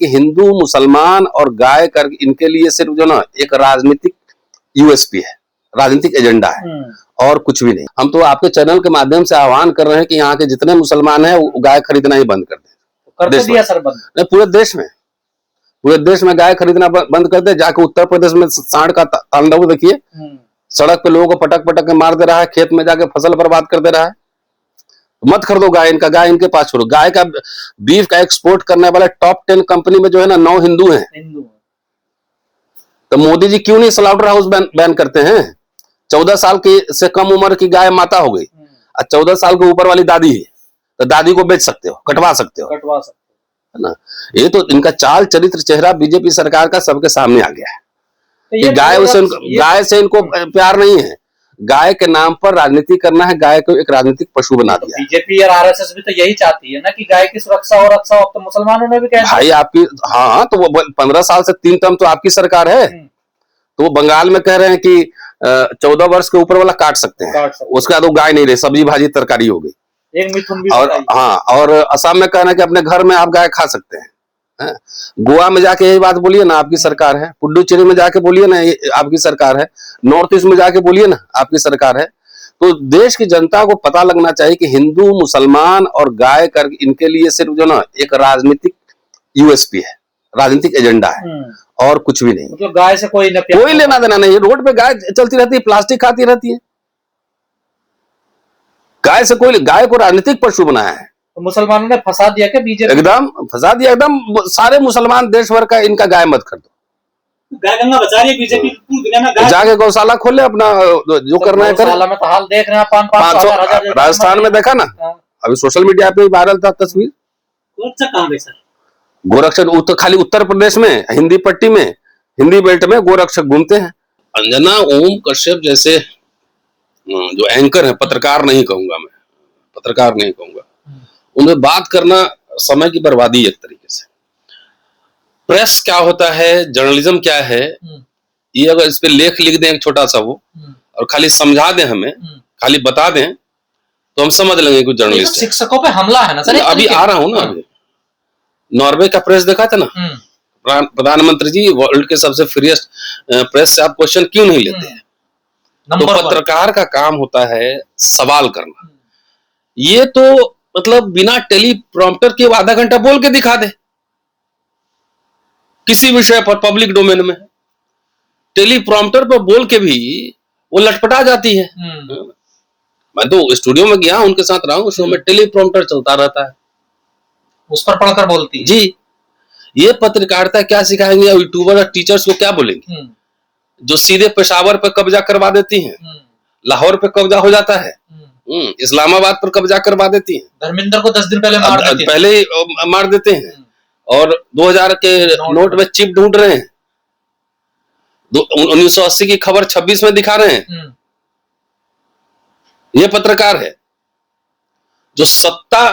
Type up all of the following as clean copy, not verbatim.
कि हिंदू मुसलमान और गाय कर इनके लिए सिर्फ जो ना एक राजनीतिक यूएसपी है, राजनीतिक एजेंडा है और कुछ भी नहीं। हम तो आपके चैनल के माध्यम से आह्वान कर रहे हैं कि यहाँ के जितने मुसलमान हैं वो गाय खरीदना ही बंद कर दें। कर तो दिया सर बंद। नहीं, पूरे देश में गाय खरीदना बंद कर दे। जाके उत्तर प्रदेश में सांड का तांडव देखिए, सड़क पे लोगों को पटक पटक के मार दे रहा है, खेत में जाके फसल बर्बाद कर दे रहा है। मत खरीदो गाय, इनका गाय इनके पास छोड़ो। गाय का बीफ का एक्सपोर्ट करने वाले टॉप 10 कंपनी में जो है ना 9 हिंदू हैं। तो मोदी जी क्यों नहीं स्लॉटर हाउस बैन करते हैं? 14 साल की से कम उम्र की गाय माता हो गई और 14 साल के ऊपर वाली दादी है, तो दादी को बेच सकते हो, कटवा सकते हो, है ना। ये तो इनका चाल चरित्र चेहरा बीजेपी सरकार का सबके सामने आ गया है। तो गाय से इनको प्यार नहीं है, गाय के नाम पर राजनीति करना है, गाय को एक राजनीतिक पशु बना दिया। बीजेपी और आरएसएस भी तो यही चाहती है ना कि गाय की सुरक्षा और रक्षा हो। तो मुसलमानों ने भी कहा भाई आपकी, हाँ तो वो 15 साल से 3 टर्म तो आपकी सरकार है। तो वो बंगाल में कह रहे हैं कि 14 वर्ष के ऊपर वाला काट सकते हैं, उसके बाद वो गाय नहीं रहे, सब्जी भाजी तरकारी हो गई। एक मिथुन भी और हाँ, और असम में कहना कि अपने घर में आप गाय खा सकते हैं। गोवा में जाके यही बात बोलिए ना, आपकी सरकार है। पुडुचेरी में जाके बोलिए ना, आपकी सरकार है। नॉर्थ ईस्ट में जाके बोलिए ना, आपकी सरकार है। तो देश की जनता को पता लगना चाहिए कि हिंदू मुसलमान और गाय कर इनके लिए सिर्फ जो ना एक राजनीतिक यूएसपी है, राजनीतिक एजेंडा है और कुछ भी नहीं। मतलब गाय से कोई लेना देना नहीं। रोड पे गाय चलती रहती है, प्लास्टिक खाती रहती है। गाय से कोई, गाय को राजनीतिक पशु बनाया है। तो मुसलमानों ने फंसा दिया क्या बीजेपी? एकदम फंसा दिया, एकदम। सारे मुसलमान देश भर का इनका गाय मत कर दो। गाय गंगा बचा रही है बीजेपी पूरी दुनिया में। जाके गौशाला खोले, अपना जो करना है करे। में तो हाल देख रहे हैं 500-1000 राजस्थान में देखा ना, अभी सोशल मीडिया पे वायरल था तस्वीर। कहाँ पे सर? गोरक्षक खाली उत्तर प्रदेश में हिंदी पट्टी में, हिंदी बेल्ट में गोरक्षक घूमते हैं। अंजना ओम कश्यप जैसे जो एंकर है, पत्रकार नहीं कहूंगा मैं, पत्रकार नहीं कहूंगा, उन्हें बात करना समय की बर्बादी एक तरीके से। प्रेस क्या होता है, जर्नलिज्म क्या है, ये अगर इस पे लेख लिख दें एक छोटा सा वो, और खाली समझा दें हमें, खाली बता दें, तो हम समझ लेंगे कुछ जर्नलिस्ट। शिक्षकों पे हमला है ना सर। अभी आ रहा हूं ना, अभी नॉर्वे का प्रेस देखा था ना, प्रधानमंत्री जी वर्ल्ड के सबसे फ्रीएस्ट प्रेस से आप क्वेश्चन क्यों नहीं लेते हैं? तो पत्रकार का काम होता है सवाल करना। ये तो मतलब बिना टेलीप्रॉम्प्टर के आधा घंटा बोल के दिखा दे किसी विषय पर, पब्लिक डोमेन में। टेलीप्रॉम्प्टर पर बोल के भी वो लटपटा जाती है। मैं तो स्टूडियो में गया, उनके साथ रहा हूं, उसमें टेलीप्रॉम्प्टर चलता रहता है, उस पर पढ़कर बोलती है। जी। ये पत्रकारिता क्या सिखाएंगे? यूट्यूबर और टीचर्स को क्या बोलेंगे? जो सीधे पेशावर पर कब्जा करवा देती हैं, लाहौर पे कब्जा हो जाता है, इस्लामाबाद पर कब्जा करवा देती हैं। धर्मेंद्र को 10 दिन पहले मार देते हैं, और 2000 के नोट में चिप ढूंढ रहे हैं। 1980 की खबर 26 में दिखा रहे हैं। ये पत्रकार है जो सत्ता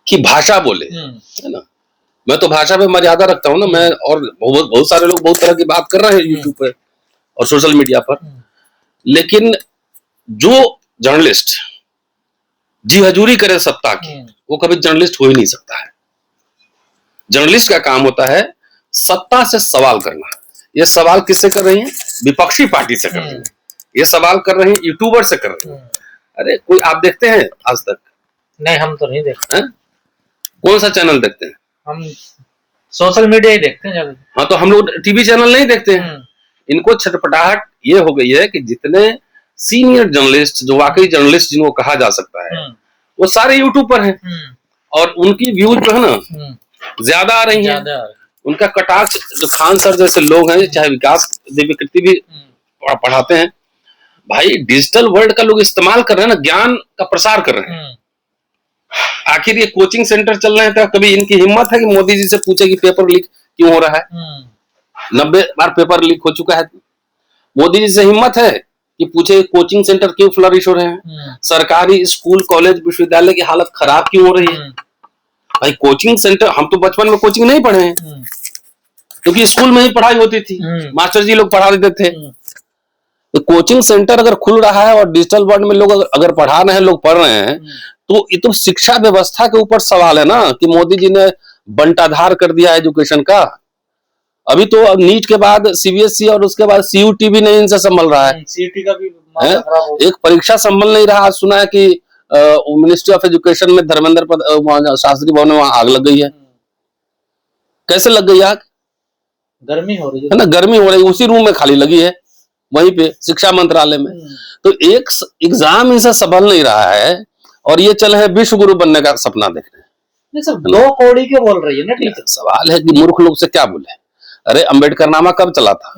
की भाषा बोले, है ना। मैं तो भाषा पे मर्यादा रखता हूं ना, मैं और बहुत सारे लोग बहुत तरह की बात कर रहे हैं यूट्यूब पे और सोशल मीडिया पर, लेकिन जो जर्नलिस्ट जी हजूरी करे सत्ता की, वो कभी जर्नलिस्ट हो ही नहीं सकता है। जर्नलिस्ट का काम होता है सत्ता से सवाल करना। ये सवाल किससे कर रही हैं? विपक्षी पार्टी से कर रही हैं। ये सवाल कर रहे हैं यूट्यूबर से कर रहे हैं। अरे कोई आप देखते हैं आज तक? नहीं, हम तो नहीं देखते। कौन सा चैनल देखते हैं? हम सोशल मीडिया ही देखते हैं। हाँ, तो हम लोग टीवी चैनल नहीं देखते हैं। इनको छटपटाहट ये हो गई है कि जितने सीनियर जर्नलिस्ट, जो वाकई जर्नलिस्ट जिनको कहा जा सकता है, वो सारे यूट्यूब पर हैं, और उनकी व्यूज जो है ना ज्यादा आ रही हैं। उनका कटाक्ष, जो खान सर जैसे लोग हैं, चाहे विकास दिव्यकृति भी पढ़ाते हैं, भाई डिजिटल वर्ल्ड का लोग इस्तेमाल कर रहे हैं ना, ज्ञान का प्रसार कर रहे हैं। आखिर ये कोचिंग सेंटर चल रहे हैं, तो कभी इनकी हिम्मत है कि मोदी जी से पूछे कि पेपर लीक क्यों हो रहा है? 90 बार पेपर लीक हो चुका है। मोदी जी से हिम्मत है कि पूछे कोचिंग सेंटर क्यों फ्लरिश हो रहे हैं? सरकारी स्कूल, कॉलेज, विश्वविद्यालय की हालत खराब क्यों हो रही है? भाई कोचिंग सेंटर, हम तो बचपन में कोचिंग नहीं पढ़े हैं, क्योंकि स्कूल में ही पढ़ाई होती थी, मास्टर जी लोग पढ़ा देते थे। तो कोचिंग सेंटर अगर खुल रहा है और डिजिटल वर्ल्ड में लोग अगर पढ़ा रहे हैं, लोग पढ़ रहे हैं, तो ये तो शिक्षा व्यवस्था के ऊपर सवाल है ना, कि मोदी जी ने बंटाधार कर दिया एजुकेशन का। अभी तो अब नीट के बाद सीबीएसई और उसके बाद सीयूटी भी नहीं इनसे संभल रहा है। सीयूटी का भी मामला खराब हो गया। एक परीक्षा संभल नहीं रहा। आज सुना है कि मिनिस्ट्री ऑफ एजुकेशन में धर्मेंद्र शास्त्री भवन में वहां आग लग गई है। कैसे लग गई आग? गर्मी हो रही है ना, गर्मी हो रही, उसी रूम में खाली लगी है, वहीं पे शिक्षा मंत्रालय में। तो एक एग्जाम इनसे संभल नहीं रहा है और ये चल है विश्व गुरु बनने का सपना देख रहे हैं। नहीं सर, दो कौड़ी के बोल रही है ना टीचर। सवाल है कि मूर्ख लोग से क्या बोले। अरे अम्बेडकर नामा कब चला था?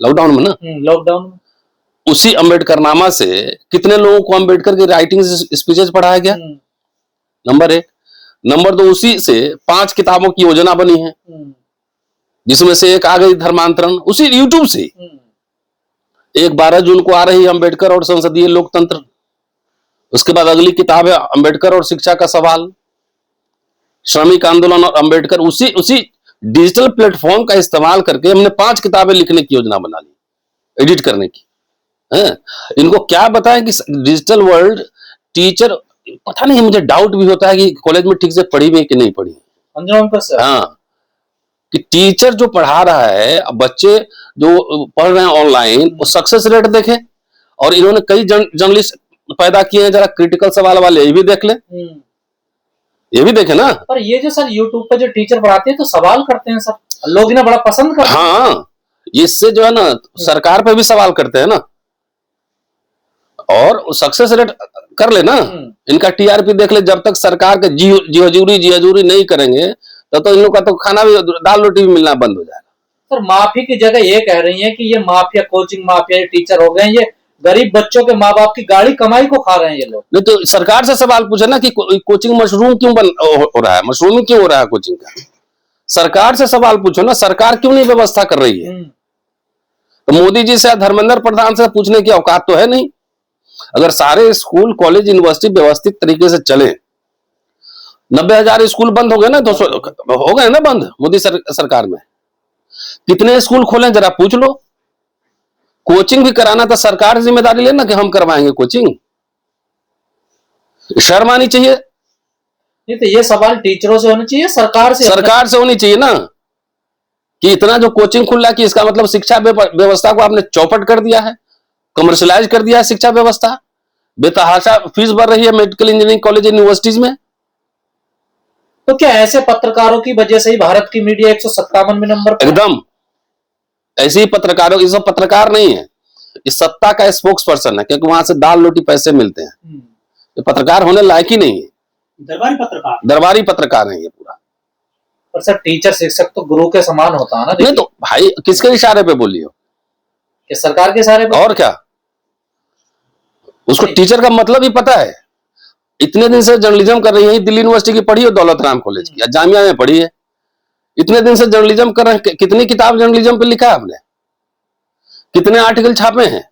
लॉकडाउन में ना। लॉकडाउन में उसी अम्बेडकर से कितने लोगों को अम्बेडकर की राइटिंग स्पीचेस पढ़ाया गया? नंबर 1। नंबर 2, उसी से 5 किताबों की योजना बनी है, जिसमें से एक आ गई धर्मांतरण, उसी यूट्यूब से। एक 12 जून को आ रही अम्बेडकर और संसदीय लोकतंत्र। उसके बाद अगली किताब है अम्बेडकर और शिक्षा का सवाल, श्रमिक आंदोलन और अम्बेडकर। उसी डिजिटल प्लेटफॉर्म का इस्तेमाल करके हमने 5 किताबें लिखने की योजना बना ली, एडिट करने की। इनको क्या बताएं कि डिजिटल वर्ल्ड टीचर, पता नहीं, मुझे डाउट भी होता है कि कॉलेज में ठीक से पढ़ी भी कि नहीं पढ़ी। हाँ, कि टीचर जो पढ़ा रहा है, अब बच्चे जो पढ़ रहे हैं ऑनलाइन, वो सक्सेस रेट देखें। और इन्होंने कई जर्नलिस्ट पैदा किए हैं, जरा क्रिटिकल सवाल वाले, ये भी देख ले, ये भी देखे ना। पर ये जो सर यूट्यूब पे जो टीचर पढ़ाते हैं तो सवाल करते हैं सर, लोग इन्हें बड़ा पसंद करते हैं। हाँ, इससे जो है ना सरकार पे भी सवाल करते हैं ना, और सक्सेस रेट कर ले ना, इनका टीआरपी देख ले। जब तक सरकार के जी हजूरी नहीं करेंगे तो इन लोग का तो खाना भी, दाल रोटी भी मिलना बंद हो जाएगा। सर माफी की जगह ये कह रही है कि ये माफिया, कोचिंग माफिया, ये टीचर हो गए, ये गरीब बच्चों के माँ बाप की गाड़ी कमाई को खा रहे हैं ये लोग। नहीं तो सरकार से सवाल पूछे ना कि कोचिंग मशरूम क्यों हो रहा है, मशरूमिंग क्यों हो रहा है कोचिंग का। सरकार से सवाल पूछो ना, सरकार क्यों नहीं व्यवस्था कर रही है। तो मोदी जी से, धर्मेंद्र प्रधान से पूछने की औकात तो है नहीं। अगर सारे स्कूल कॉलेज यूनिवर्सिटी व्यवस्थित तरीके से चले, 90,000 स्कूल बंद हो गए ना, 200 हो गए ना बंद मोदी सरकार में। कितने स्कूल खोले जरा पूछ लो। कोचिंग भी कराना था, सरकार जिम्मेदारी लेना कि हम करवाएंगे कोचिंग। शर्म आनी चाहिए। नहीं तो ये सवाल टीचरों से होना चाहिए, सरकार से होनी चाहिए ना, कि इतना जो कोचिंग खुल रहा है कि इसका मतलब शिक्षा व्यवस्था को आपने चौपट कर दिया है, कमर्शियलाइज कर दिया है शिक्षा व्यवस्था। बेतहाशा फीस बढ़ रही है मेडिकल इंजीनियरिंग कॉलेज यूनिवर्सिटीज में। तो क्या ऐसे पत्रकारों की वजह से ही भारत की मीडिया 157वें नंबर पर? एकदम ऐसे ही पत्रकारों, ये सब पत्रकार नहीं है, इस सत्ता का स्पोक्स पर्सन है, क्योंकि वहां से दाल रोटी पैसे मिलते हैं। ये पत्रकार होने लायक ही नहीं है, दरबारी पत्रकार है ये पूरा। पर सर टीचर शिक्षक तो गुरु के समान होता है ना। नहीं तो भाई किसके इशारे पे बोलियो? कि सरकार के इशारे पे? और क्या, उसको टीचर का मतलब ही पता है। इतने दिन से जर्नलिज्म कर रही है, दिल्ली यूनिवर्सिटी की पढ़ी है, दौलत राम कॉलेज की, जामिया में पढ़ी है। इतने दिन से जर्नलिज्म कर रहे हैं, कितनी किताब जर्नलिज्म पे लिखा है आपने, कितने आर्टिकल छापे हैं।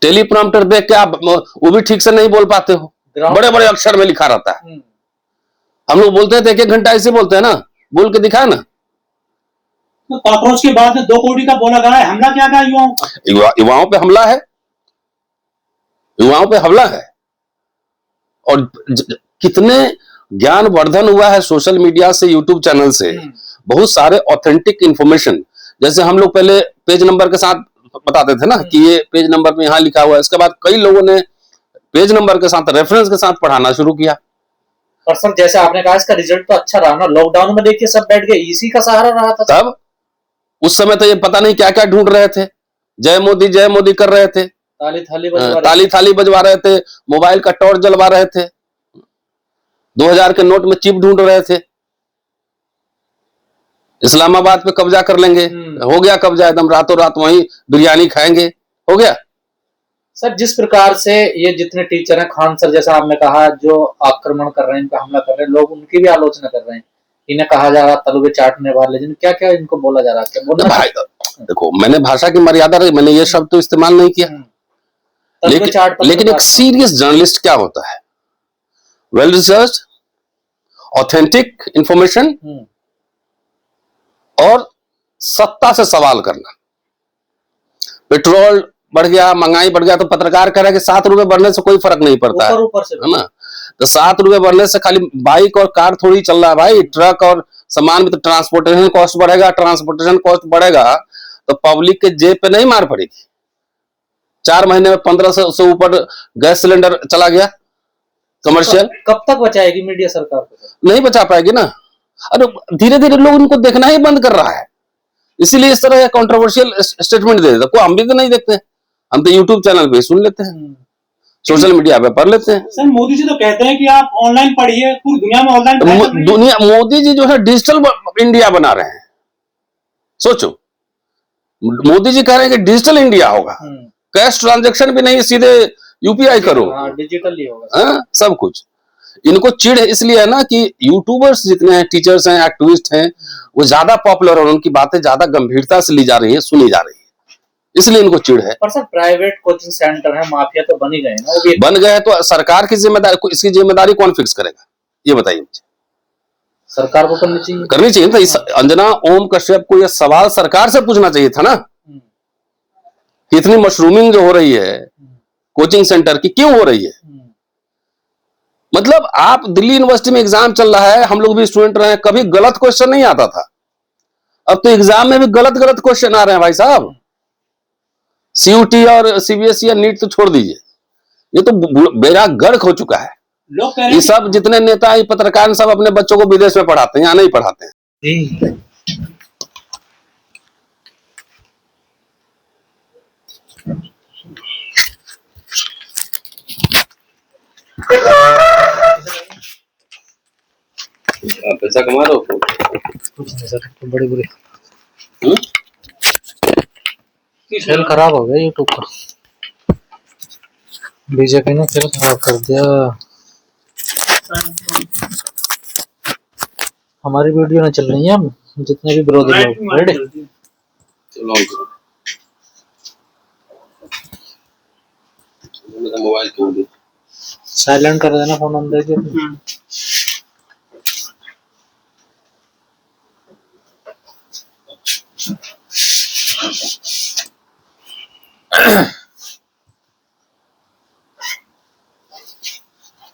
टेलीप्रॉम्प्टर देख के आप वो भी ठीक से नहीं बोल पाते हो, बड़े बड़े अक्षर में लिखा रहता है। हम लोग बोलते हैं तो 1-1 घंटा ऐसे बोलते हैं ना, बोल के दिखा ना। तो कॉकरोच के बाद 2 करोड़ का बोला गया है, हमला क्या गया युवाओं पे हमला है, युवाओं पे हमला है। और कितने ज्ञानवर्धन हुआ है सोशल मीडिया से, यूट्यूब चैनल से, बहुत सारे ऑथेंटिक इंफॉर्मेशन। जैसे हम लोग पहले पेज नंबर के साथ बताते थे ना कि ये पेज नंबर में यहाँ लिखा हुआ है, इसके बाद कई लोगों ने पेज नंबर के साथ, रेफरेंस के साथ पढ़ाना शुरू किया। पर सर जैसे आपने कहा इसका रिजल्ट तो अच्छा रहा ना, लॉकडाउन में देखिए सब बैठ गए, इसी का सहारा रहा था। तब उस समय तो ये पता नहीं क्या क्या ढूंढ रहे थे, जय मोदी कर रहे थे, ताली थाली बजवा रहे थे, मोबाइल का टॉर्च जलवा रहे थे, 2000 के नोट में चिप ढूंढ रहे थे, इस्लामाबाद पे कब्जा कर लेंगे। हो गया कब्जा एकदम, रातों रात वहीं बिरयानी खाएंगे, हो गया। सर जिस प्रकार से ये जितने टीचर हैं, खान सर जैसा आपने कहा, जो आक्रमण कर रहे हैं, इनका हमला कर रहे हैं, लोग उनकी भी आलोचना कर रहे हैं, इन्हें कहा जा रहा तलवे चाटने वाले, जिन क्या क्या इनको बोला जा रहा है, क्या बोलना भाई। देखो मैंने भाषा की मर्यादा रही, मैंने ये शब्द तो इस्तेमाल नहीं किया। लेकिन एक सीरियस जर्नलिस्ट क्या होता है? वेल रिसर्च, ऑथेंटिक इंफॉर्मेशन और सत्ता से सवाल करना। पेट्रोल बढ़ गया, महंगाई बढ़ गया, तो पत्रकार कह रहा है कि 7 रुपए बढ़ने से कोई फर्क नहीं पड़ता है ना। तो 7 रुपए बढ़ने से खाली बाइक और कार थोड़ी चल रहा है भाई, ट्रक और सामान भी, तो ट्रांसपोर्टेशन कॉस्ट बढ़ेगा, ट्रांसपोर्टेशन कॉस्ट बढ़ेगा तो पब्लिक के जेब पे नहीं मार पड़ेगी। 4 महीने में 1500 से ऊपर गैस सिलेंडर चला गया कमर्शियल। कब तक बचाएगी मीडिया सरकार को? नहीं बचा पाएगी ना। अरे धीरे धीरे लोग उनको देखना ही बंद कर रहा है, इसीलिए इस तरह कंट्रोवर्शियल स्टेटमेंट दे देता। हम भी तो नहीं देखते, हम तो यूट्यूब चैनल पे सुन लेते हैं, सोशल मीडिया पे पढ़ लेते हैं। सर मोदी जी तो कहते हैं कि आप ऑनलाइन पढ़िए, पूरी दुनिया में ऑनलाइन दुनिया, मोदी जी जो है डिजिटल इंडिया बना रहे हैं। सोचो, मोदी जी कह रहे हैं कि डिजिटल इंडिया होगा, कैश ट्रांजैक्शन भी नहीं, सीधे यूपीआई करो, डिजिटल ही होगा सब कुछ। इनको चिढ़ इसलिए है ना कि यूट्यूबर्स जितने हैं, टीचर्स हैं, एक्टिविस्ट हैं, वो ज्यादा पॉपुलर और उनकी बातें ज्यादा गंभीरता से ली जा रही है, सुनी जा रही है, इसलिए इनको चिढ़ है। पर सर प्राइवेट कोचिंग सेंटर है, माफिया तो बन ही गए ना, वो भी बन गए तो सरकार की जिम्मेदारी, इसकी जिम्मेदारी कौन फिक्स करेगा ये बताइए मुझे। सरकार को करनी चाहिए था। अंजना ओम कश्यप को यह सवाल सरकार से पूछना चाहिए था ना कि इतनी मशरूमिंग जो हो रही है कोचिंग सेंटर की, क्यों हो रही है। मतलब आप दिल्ली यूनिवर्सिटी में एग्जाम चल रहा है, हम लोग भी स्टूडेंट रहे हैं, कभी गलत क्वेश्चन नहीं आता था, अब तो एग्जाम में भी गलत गलत क्वेश्चन आ रहे हैं भाई साहब। सीयूटी और सीबीएसई या नीट तो छोड़ दीजिए, ये तो बेड़ा गर्क हो चुका है। ये सब जितने नेता है, पत्रकार, सब अपने बच्चों को विदेश में पढ़ाते हैं, यहाँ नहीं पढ़ाते हैं। पैसा कमा रहे हो? कुछ नहीं सर, तो बड़ी बुरी खेल खराब हो गया यूट्यूब का, बीजेपी ने खेल खराब कर दिया। हमारी वीडियो ना चल रही है, हम जितने भी विरोधी लोग मोबाइल खोल दे, साइलेंट कर देना फोन अंदर के।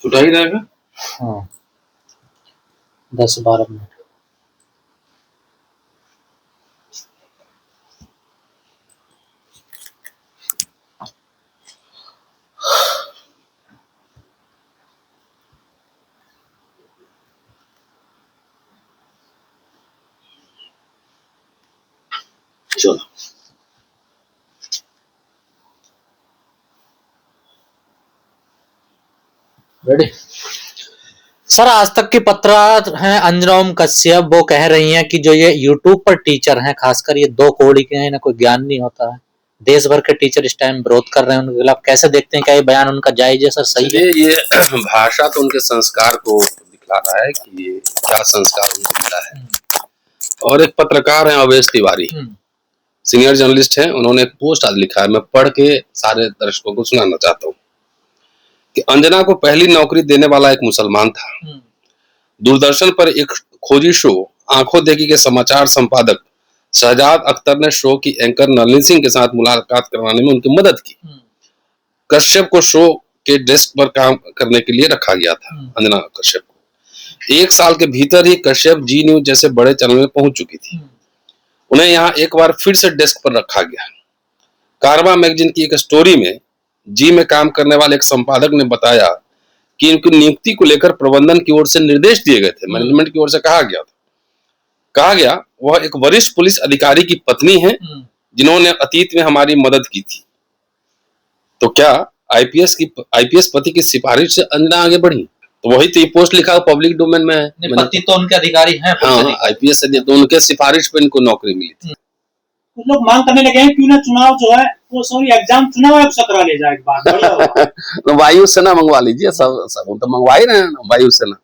छुटा ही रहेगा। हाँ 10-12 मिनट। चलो रेडी। सर आज तक की पत्रकार हैं अंजना ओम कश्यप, वो कह रही हैं कि जो ये यूट्यूब पर टीचर हैं, खासकर ये 2 कौड़ी के हैं, इन्हें कोई ज्ञान नहीं होता है। देश भर के टीचर इस टाइम विरोध कर रहे हैं उनके खिलाफ, कैसे देखते हैं, क्या ये बयान उनका जायज है सर, सही है? ये भाषा तो उनके संस्कार को दिखला रहा है कि ये क्या संस्कार उनको मिला है। और एक पत्रकार है अवेश तिवारी, सीनियर जर्नलिस्ट हैं, उन्होंने एक पोस्ट आज लिखा है, मैं पढ़ के सारे दर्शकों को सुनाना चाहता हूँ कि अंजना को पहली नौकरी देने वाला एक मुसलमान था। दूरदर्शन पर एक खोजी शो आंखों देखी के समाचार संपादक शहजाद अख्तर ने शो की एंकर नलिनी सिंह के साथ मुलाकात करवाने में उनकी मदद की। कश्यप को शो के डेस्क पर काम करने के लिए रखा गया था। अंजना कश्यप को 1 साल के भीतर ही कश्यप जी न्यूज जैसे बड़े चैनल में पहुंच चुकी थी। उन्हें यहाँ एक बार फिर से डेस्क पर रखा गया। कारवां मैगजीन की एक स्टोरी में जी में काम करने वाले एक संपादक ने बताया कि इनकी नियुक्ति को लेकर प्रबंधन की ओर से निर्देश दिए गए थे, मैनेजमेंट की ओर से कहा गया वह एक वरिष्ठ पुलिस अधिकारी की पत्नी है जिन्होंने अतीत में हमारी मदद की थी। तो क्या आईपीएस पति की सिफारिश से अंजना आगे बढ़ी? तो वही तो ये पोस्ट लिखा पब्लिक डोमेन में है। पति तो उनके अधिकारी हैं, हाँ आईपीएस से, तो उनके सिफारिश पे इनको नौकरी मिली थी। कुछ लोग मांग करने लगे हैं क्यों ना चुनाव जो है वो एग्जाम चुनाव आयोग से करा ले जाए एक बार। तो वायुसेना मंगवा लीजिए, सब तो मंगवा ही रहे हैं वायुसेना।